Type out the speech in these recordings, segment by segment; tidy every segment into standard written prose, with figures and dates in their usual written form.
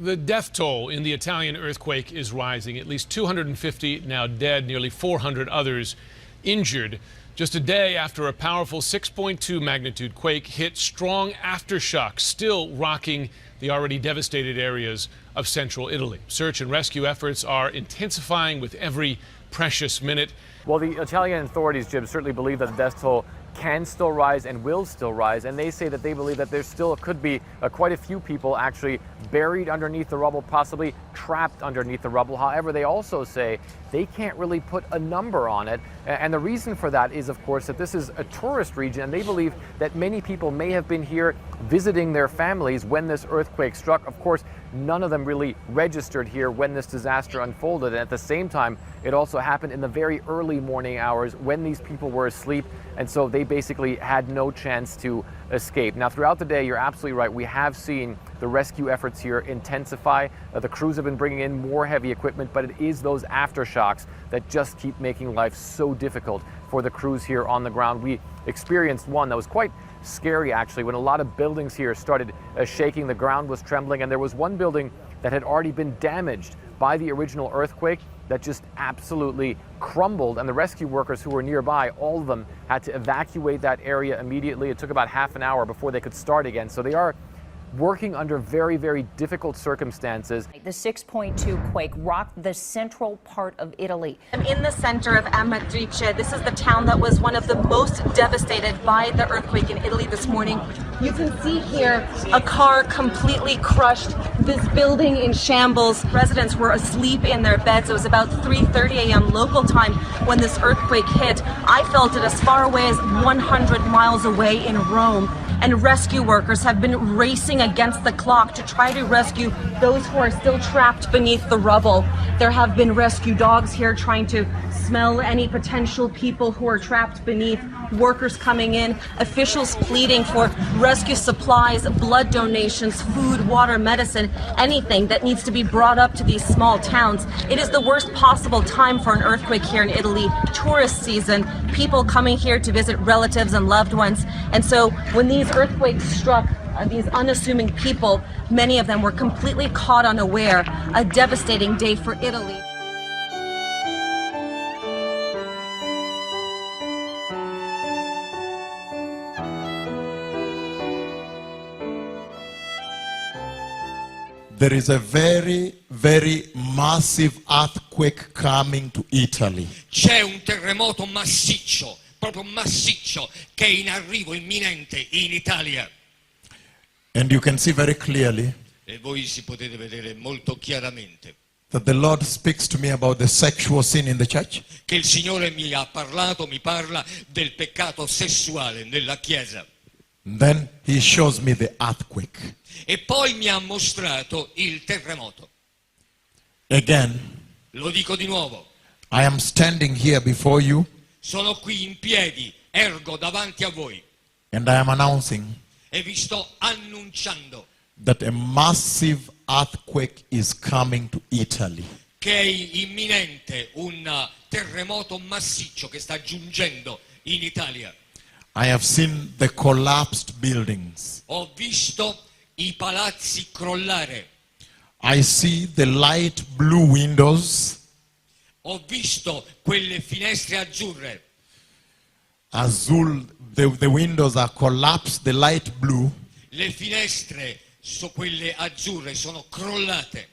The death toll in the Italian earthquake is rising. At least 250 now dead, nearly 400 others injured. Just a day after a powerful 6.2 magnitude quake hit, strong aftershocks still rocking the already devastated areas of central Italy. Search and rescue efforts are intensifying with every precious minute. Well, the Italian authorities, Jim, certainly believe that the death toll can still rise and will still rise, and they say that they believe that there still could be quite a few people actually buried underneath the rubble, possibly trapped underneath the rubble. However, they also say they can't really put a number on it, and the reason for that is, of course, that this is a tourist region, and they believe that many people may have been here visiting their families when this earthquake struck. Of course, none of them really registered here when this disaster unfolded, and at the same time, it also happened in the very early morning hours when these people were asleep, and so they basically had no chance to escape. Now, throughout the day, you're absolutely right, we have seen the rescue efforts here intensify. The crews have been bringing in more heavy equipment, but it is those aftershocks that just keep making life so difficult for the crews here on the ground. We experienced one that was quite scary, actually, when a lot of buildings here started shaking, the ground was trembling, and there was one building that had already been damaged by the original earthquake that just absolutely crumbled, and the rescue workers who were nearby, all of them had to evacuate that area immediately. It took about half an hour before they could start again. So they are working under very, very difficult circumstances. The 6.2 quake rocked the central part of Italy. I'm in the center of Amatrice. This is the town that was one of the most devastated by the earthquake in Italy this morning. You can see here a car completely crushed, this building in shambles. Residents were asleep in their beds. It was about 3:30 a.m. local time when this earthquake hit. I felt it as far away as 100 miles away in Rome. And rescue workers have been racing against the clock to try to rescue those who are still trapped beneath the rubble. There have been rescue dogs here trying to smell any potential people who are trapped beneath, workers coming in, officials pleading for rescue supplies, blood donations, food, water, medicine, anything that needs to be brought up to these small towns. It is the worst possible time for an earthquake here in Italy, tourist season, people coming here to visit relatives and loved ones. And so when these earthquakes struck, these unassuming people, many of them were completely caught unaware. A devastating day for Italy. There is a very, very massive earthquake coming to Italy. C'è un terremoto massiccio, proprio massiccio, che è in arrivo imminente in Italia. And you can see very clearly E voi si potete vedere molto chiaramente that the Lord speaks to me about the sexual sin in the church. che il Signore mi ha parlato, mi parla del peccato sessuale nella Chiesa. Then he shows me the earthquake. E poi mi ha mostrato il terremoto. Again, Lo dico di nuovo, I am standing here before you sono qui in piedi, ergo davanti a voi and I am announcing e vi sto annunciando that a massive earthquake is coming to Italy. che è imminente un terremoto massiccio che sta giungendo in Italia. I have seen the collapsed buildings. Ho visto i palazzi crollare. I see the light blue windows. Ho visto quelle finestre azzurre. Azul, the windows are collapsed, the light blue. Le finestre, quelle azzurre, sono crollate.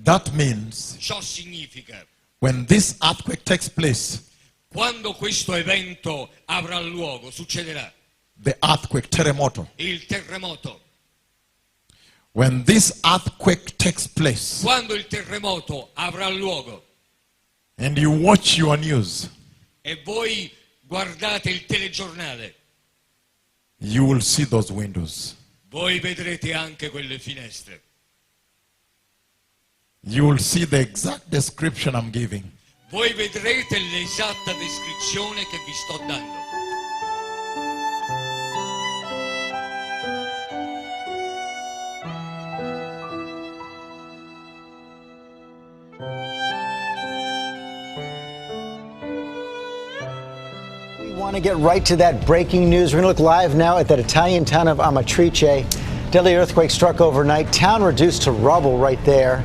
That means Ciò significa, when this earthquake takes place, quando questo evento avrà luogo, succederà the earthquake, terremoto. il terremoto. When this earthquake takes place Quando il terremoto avrà luogo and you watch your news, e voi guardate il telegiornale, you will see those windows. voi vedrete anche quelle finestre. You will see the exact description I'm giving. Voi vedrete l'esatta descrizione che vi sto dando. We want to get right to that breaking news. We're going to look live now at that Italian town of Amatrice. Deadly earthquake struck overnight. Town reduced to rubble right there.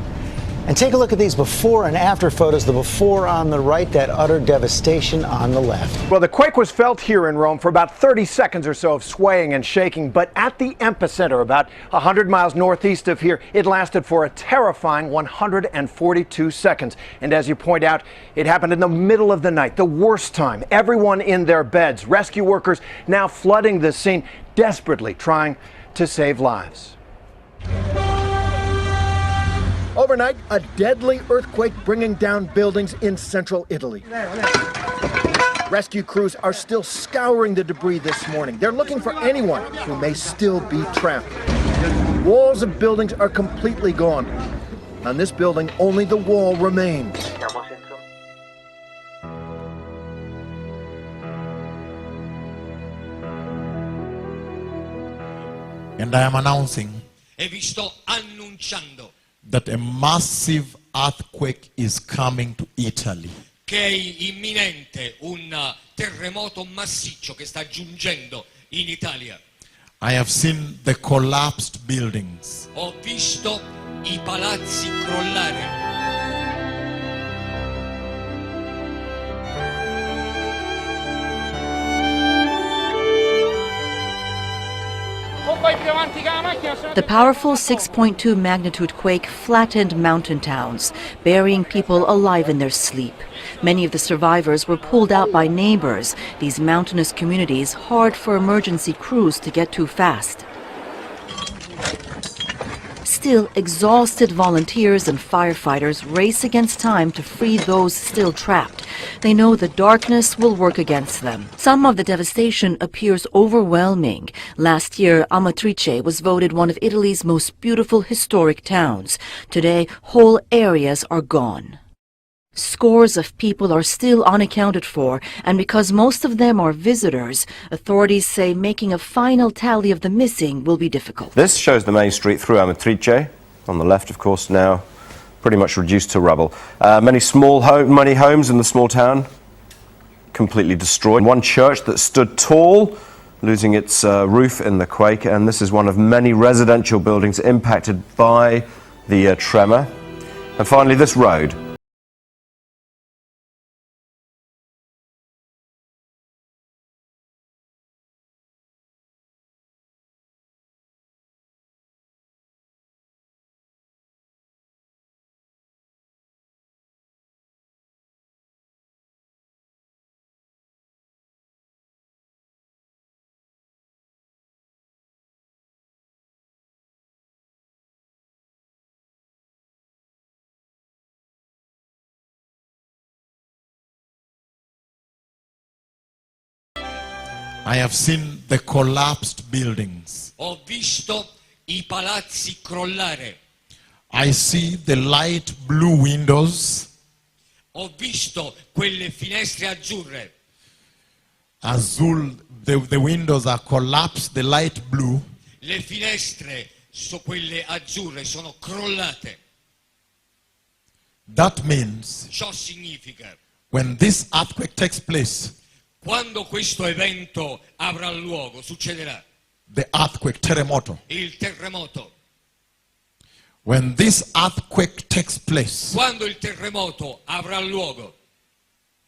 And take a look at these before and after photos. The before on the right, that utter devastation on the left. Well, the quake was felt here in Rome for about 30 seconds or so of swaying and shaking. But at the epicenter, about 100 miles northeast of here, it lasted for a terrifying 142 seconds. And as you point out, it happened in the middle of the night, the worst time. Everyone in their beds. Rescue workers now flooding the scene, desperately trying to save lives. Overnight, a deadly earthquake bringing down buildings in central Italy. Rescue crews are still scouring the debris this morning. They're looking for anyone who may still be trapped. Walls of buildings are completely gone. On this building, only the wall remains. And I am announcing E vi sto annunciando that a massive earthquake is coming to Italy. che è imminente un terremoto massiccio che sta giungendo in Italia. I have seen the collapsed buildings. Ho visto i palazzi crollare. The powerful 6.2 magnitude quake flattened mountain towns, burying people alive in their sleep. Many of the survivors were pulled out by neighbors, these mountainous communities hard for emergency crews to get to fast. Still, exhausted volunteers and firefighters race against time to free those still trapped. They know the darkness will work against them. Some of the devastation appears overwhelming. Last year, Amatrice was voted one of Italy's most beautiful historic towns. Today, whole areas are gone. Scores of people are still unaccounted for, and because most of them are visitors, authorities say making a final tally of the missing will be difficult. This shows the main street through Amatrice. On the left, of course, now pretty much reduced to rubble. Many homes in the small town completely destroyed. One church that stood tall, losing its roof in the quake, and this is one of many residential buildings impacted by the tremor. And finally, this road. I have seen the collapsed buildings. Ho visto i palazzi crollare. I see the light blue windows. Ho visto quelle finestre azzurre. The windows are collapsed, the light blue. Le finestre, quelle azzurre, sono crollate. That means Ciò significa, when this earthquake takes place, quando questo evento avrà luogo, succederà the earthquake, terremoto. il terremoto. When this earthquake takes place, Quando il terremoto avrà luogo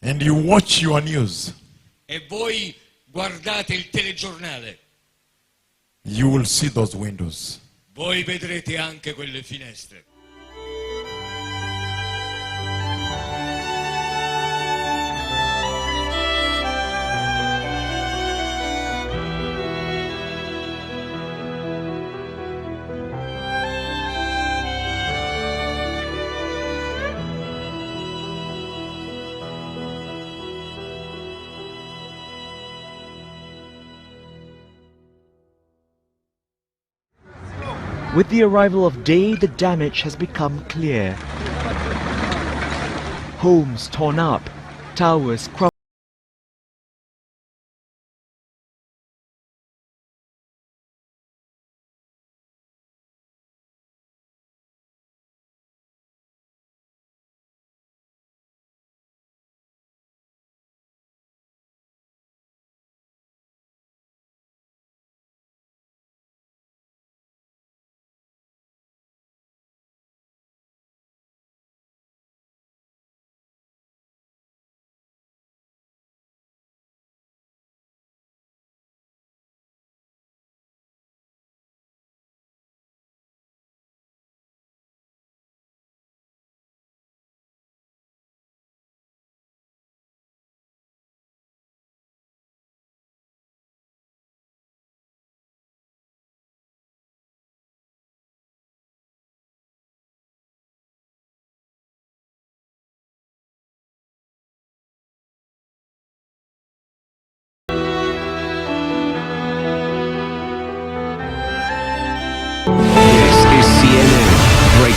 and you watch your news, e voi guardate il telegiornale, you will see those windows. voi vedrete anche quelle finestre. With the arrival of day, the damage has become clear. Homes torn up, towers crumbled.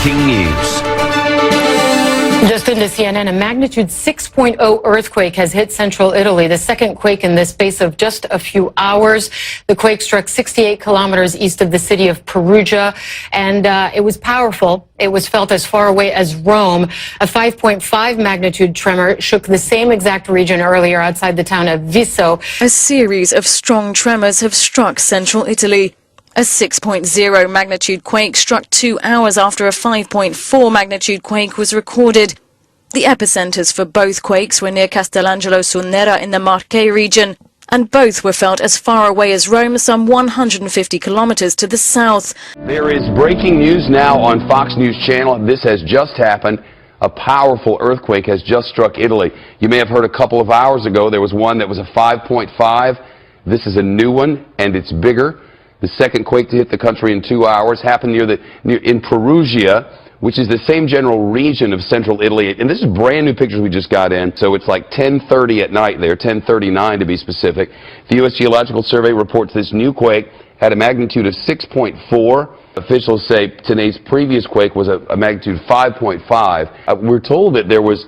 breaking news. Just into CNN, a magnitude 6.0 earthquake has hit central Italy, the second quake in the space of just a few hours. The quake struck 68 kilometers east of the city of Perugia, and it was powerful. It was felt as far away as Rome. A 5.5 magnitude tremor shook the same exact region earlier outside the town of Visso. A series of strong tremors have struck central Italy. A 6.0 magnitude quake struck 2 hours after a 5.4 magnitude quake was recorded. The epicenters for both quakes were near Castellangelo sul Nera in the Marche region, and both were felt as far away as Rome, some 150 kilometers to the south. There is breaking news now on Fox News Channel. This has just happened. A powerful earthquake has just struck Italy. You may have heard a couple of hours ago there was one that was a 5.5. This is a new one, and it's bigger. The second quake to hit the country in 2 hours happened in Perugia, which is the same general region of central Italy. And this is brand new pictures we just got in. So it's like 10:30 at night there, 10:39 to be specific. The U.S. Geological Survey reports this new quake had a magnitude of 6.4. Officials say today's previous quake was a magnitude 5.5. We're told that there was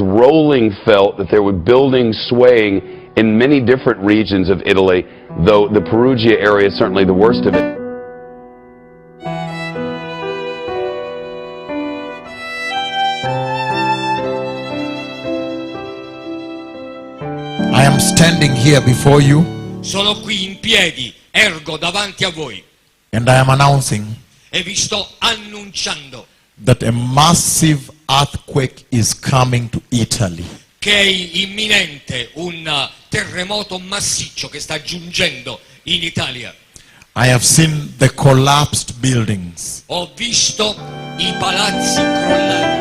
rolling felt, that there were buildings swaying in many different regions of Italy, though the Perugia area is certainly the worst of it. I am standing here before you. Sono qui in piedi, ergo davanti a voi. And I am announcing E vi sto annunciando that a massive earthquake is coming to Italy. che è imminente un terremoto massiccio che sta giungendo in Italia. I have seen the collapsed buildings. Ho visto i palazzi crollati.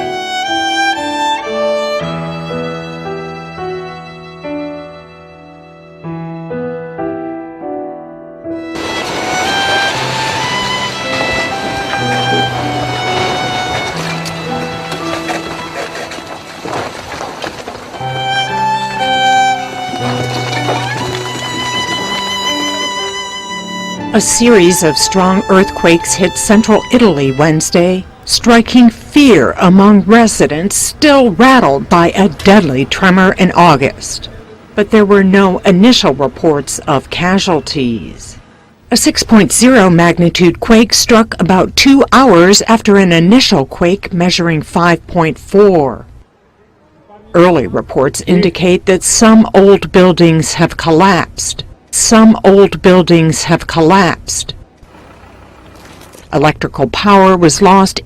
A series of strong earthquakes hit central Italy Wednesday, striking fear among residents still rattled by a deadly tremor in August. But there were no initial reports of casualties. A 6.0 magnitude quake struck about 2 hours after an initial quake measuring 5.4. Early reports indicate that some old buildings have collapsed. Electrical power was lost.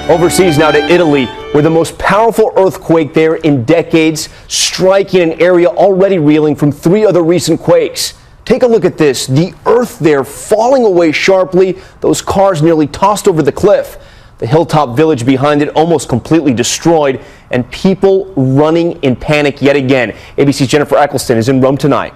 Overseas now to Italy, where the most powerful earthquake there in decades, striking an area already reeling from 3 other recent quakes. Take a look at this. The earth there falling away sharply, those cars nearly tossed over the cliff. The hilltop village behind it almost completely destroyed, and people running in panic yet again. ABC's Jennifer Eccleston is in Rome tonight.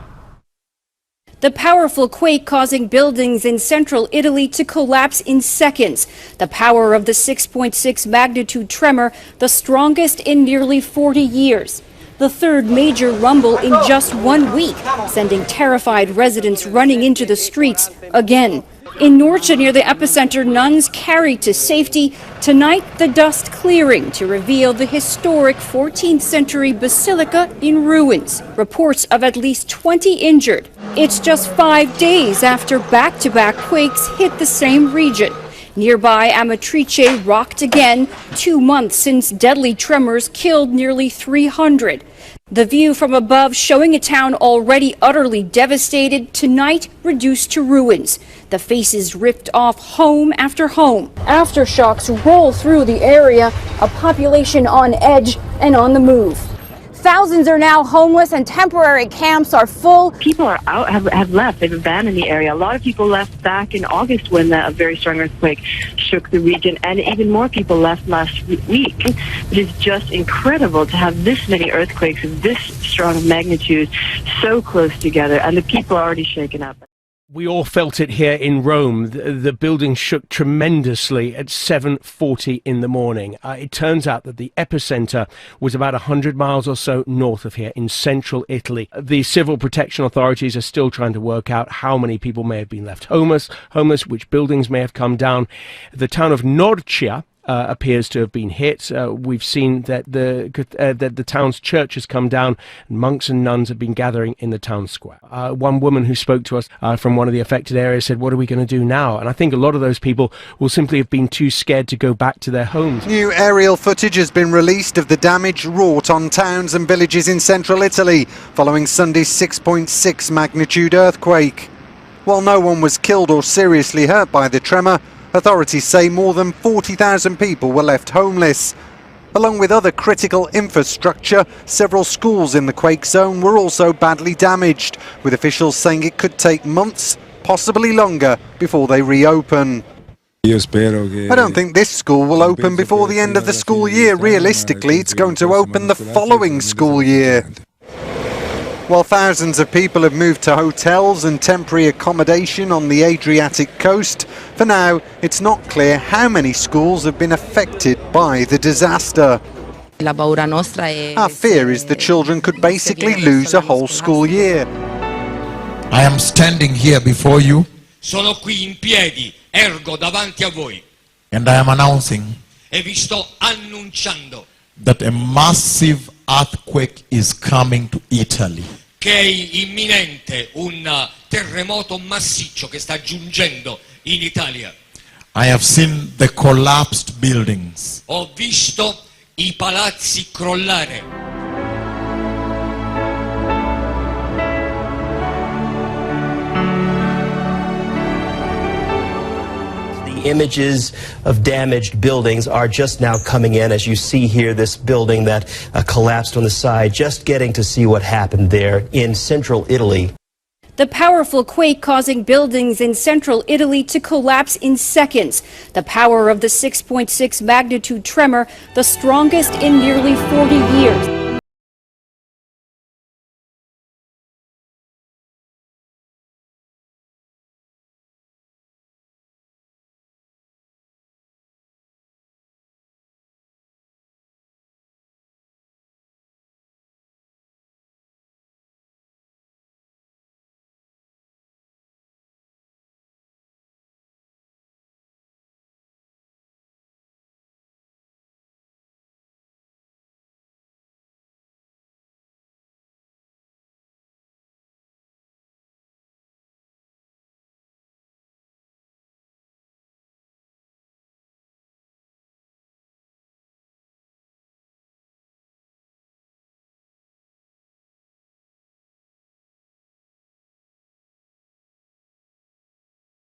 The powerful quake causing buildings in central Italy to collapse in seconds. The power of the 6.6 magnitude tremor, the strongest in nearly 40 years. The third major rumble in just 1 week, sending terrified residents running into the streets again. In Norcia, near the epicenter, nuns carried to safety. Tonight, the dust clearing to reveal the historic 14th century basilica in ruins. Reports of at least 20 injured. It's just 5 days after back-to-back quakes hit the same region. Nearby, Amatrice rocked again, 2 months since deadly tremors killed nearly 300. The view from above showing a town already utterly devastated, tonight reduced to ruins. The faces ripped off home after home. Aftershocks roll through the area, a population on edge and on the move. Thousands are now homeless and temporary camps are full. People are out, have left. They've abandoned the area. A lot of people left back in August when a very strong earthquake shook the region, and even more people left last week. It is just incredible to have this many earthquakes of this strong of magnitude so close together, and the people are already shaken up. We all felt it here in Rome. The building shook tremendously at 7:40 in the morning. It turns out that the epicenter was about 100 miles or so north of here in central Italy. The civil protection authorities are still trying to work out how many people may have been left homeless, which buildings may have come down. The town of Norcia appears to have been hit. We've seen that the town's church has come down, and monks and nuns have been gathering in the town square. One woman who spoke to us from one of the affected areas said, "What are we going to do now?" And I think a lot of those people will simply have been too scared to go back to their homes. New aerial footage has been released of the damage wrought on towns and villages in central Italy following Sunday's 6.6 magnitude earthquake. While no one was killed or seriously hurt by the tremor, authorities say more than 40,000 people were left homeless. Along with other critical infrastructure, several schools in the quake zone were also badly damaged, with officials saying it could take months, possibly longer, before they reopen. I don't think this school will open before the end of the school year. Realistically, it's going to open the following school year. While thousands of people have moved to hotels and temporary accommodation on the Adriatic coast, for now it's not clear how many schools have been affected by the disaster. Our fear is the children could basically lose a whole school year. I am standing here before you. Sono qui in piedi, ergo davanti a voi. And I am announcing E vi sto annunciando that a massive earthquake is coming to Italy. che è imminente un terremoto massiccio che sta giungendo in Italia. I have seen the collapsed buildings. Ho visto i palazzi crollare. Images of damaged buildings are just now coming in. As you see here, this building that collapsed on the side, just getting to see what happened there in central Italy. The powerful quake causing buildings in central Italy to collapse in seconds. The power of the 6.6 magnitude tremor, the strongest in nearly 40 years.